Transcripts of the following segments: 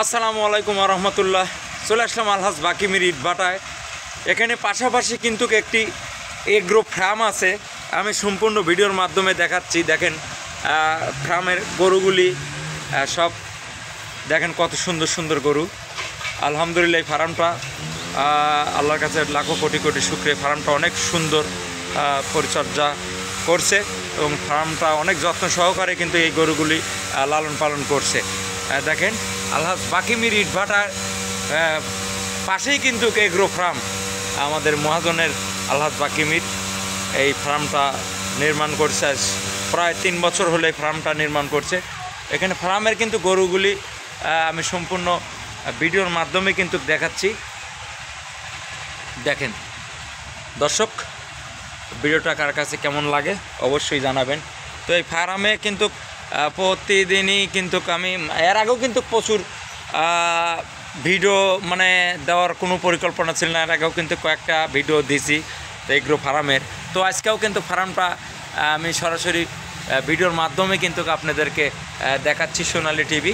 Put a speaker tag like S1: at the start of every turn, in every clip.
S1: আসসালামু আলাইকুম রহমতুল্লাহ। চলে আসলাম আলহাজ বাকি মির ইটভাটায়। এখানে পাশাপাশি কিন্তু একটি এগ্রো ফার্ম আছে, আমি সম্পূর্ণ ভিডিওর মাধ্যমে দেখাচ্ছি। দেখেন ফার্মের গরুগুলি সব দেখেন কত সুন্দর সুন্দর গরু। আলহামদুলিল্লাহ এই ফার্মটা আল্লাহর কাছে লাখো কোটি কোটি শুকরিয়া। ফার্মটা অনেক সুন্দর পরিচর্যা করছে এবং ফার্মটা অনেক যত্ন সহকারে কিন্তু এই গরুগুলি লালন পালন করছে। দেখেন আলহাজ বাকি মির ইটভাটার পাশেই কিন্তু এগ্রো ফার্ম, আমাদের মহাজনের আলহাজ বাকি মির এই ফার্মটা নির্মাণ করছে। প্রায় 3 বছর হলে এই ফার্মটা নির্মাণ করছে। এখানে ফার্মের কিন্তু গরুগুলি আমি সম্পূর্ণ ভিডিওর মাধ্যমে কিন্তু দেখাচ্ছি। দেখেন দর্শক, ভিডিওটা কার কাছে কেমন লাগে অবশ্যই জানাবেন। তো এই ফার্মে কিন্তু প্রতিদিনই কিন্তু আমি এর আগেও কিন্তু প্রচুর ভিডিও দেওয়ার কোনো পরিকল্পনা ছিল না। এর আগেও কিন্তু কয়েকটা ভিডিও দিয়েছি এগ্রো ফার্মের। তো আজকেও কিন্তু ফার্মটা আমি সরাসরি ভিডিওর মাধ্যমে কিন্তু আপনাদেরকে দেখাচ্ছি। সোনালী টিভি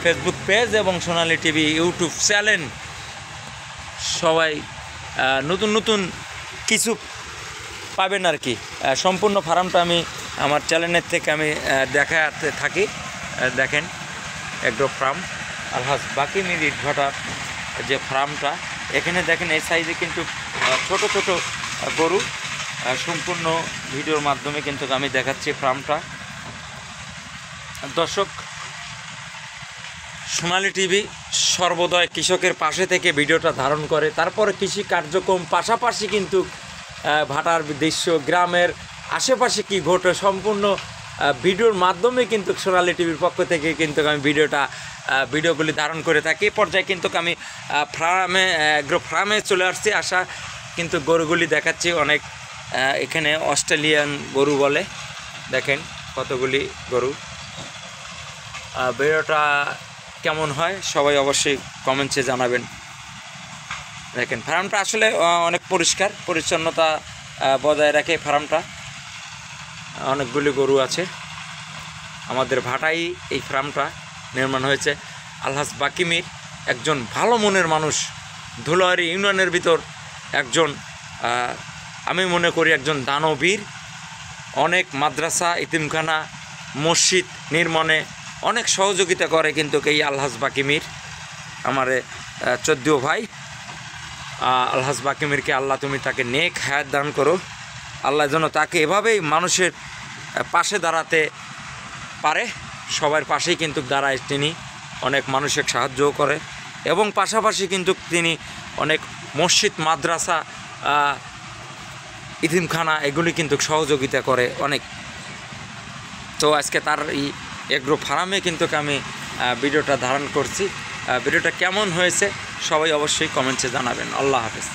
S1: ফেসবুক পেজ এবং সোনালী টিভি ইউটিউব চ্যানেল, সবাই নতুন নতুন কিছু পাবেন আর কি। সম্পূর্ণ ফার্মটা আমি আমার চ্যানেলের থেকে আমি দেখাতে থাকি। দেখেন এগ্রো ফার্ম আলহাজ বাকি মির ইটভাটার যে ফার্মটা, এখানে দেখেন এই সাইজে কিন্তু ছোট ছোট গরু। সম্পূর্ণ ভিডিওর মাধ্যমে কিন্তু আমি দেখাচ্ছি ফার্মটা। দর্শক, সোনালী টিভি সর্বদয় কৃষকের পাশে থেকে ভিডিওটা ধারণ করে, তারপরে কৃষি কার্যক্রম পাশাপাশি কিন্তু ভাটার দৃশ্য, গ্রামের আশেপাশে কি ঘটে সম্পূর্ণ ভিডিওর মাধ্যমে কিন্তু সোনালী টিভির পক্ষ থেকে কিন্তু আমি ভিডিওগুলি ধারণ করে থাকি। এই পর্যায়ে কিন্তু আমি এগ্রো ফার্মে চলে আসছি। কিন্তু গরুগুলি দেখাচ্ছি অনেক। এখানে অস্ট্রেলিয়ান গরু বলে, দেখেন কতগুলি গরু। ভিডিওটা কেমন হয় সবাই অবশ্যই কমেন্টসে জানাবেন। দেখেন ফার্মটা আসলে অনেক পরিষ্কার পরিচ্ছন্নতা বজায় রাখে ফার্মটা। অনেকগুলি গরু আছে। আমাদের ভাটাই এই ফার্মটা নির্মাণ হয়েছে। আলহাজ বাকি মির একজন ভালো মনের মানুষ, ধুলাহারি ইউনিয়নের ভিতর একজন আমি মনে করি একজন দানবীর। অনেক মাদ্রাসা, ইতিমখানা, মসজিদ নির্মাণে অনেক সহযোগিতা করে কিন্তু এই আলহাজ বাকি মির, আমার 14 ভাই। আলহাজ বাকি মিরকে আল্লাহ তুমি তাকে নেক হায়াত দান করো। আল্লাহ যেন তাকে এভাবেই মানুষের পাশে দাঁড়াতে পারে। সবার পাশেই কিন্তু দাঁড়ায় তিনি, অনেক মানুষের সাহায্যও করে এবং পাশাপাশি কিন্তু তিনি অনেক মসজিদ, মাদ্রাসা, ইতিমখানা এগুলি কিন্তু সহযোগিতা করে অনেক। তো আজকে তার এই এগ্রো ফার্মে কিন্তু আমি ভিডিওটা ধারণ করছি। ভিডিওটা কেমন হয়েছে সবাই অবশ্যই কমেন্টসে জানাবেন। আল্লাহ হাফেজ।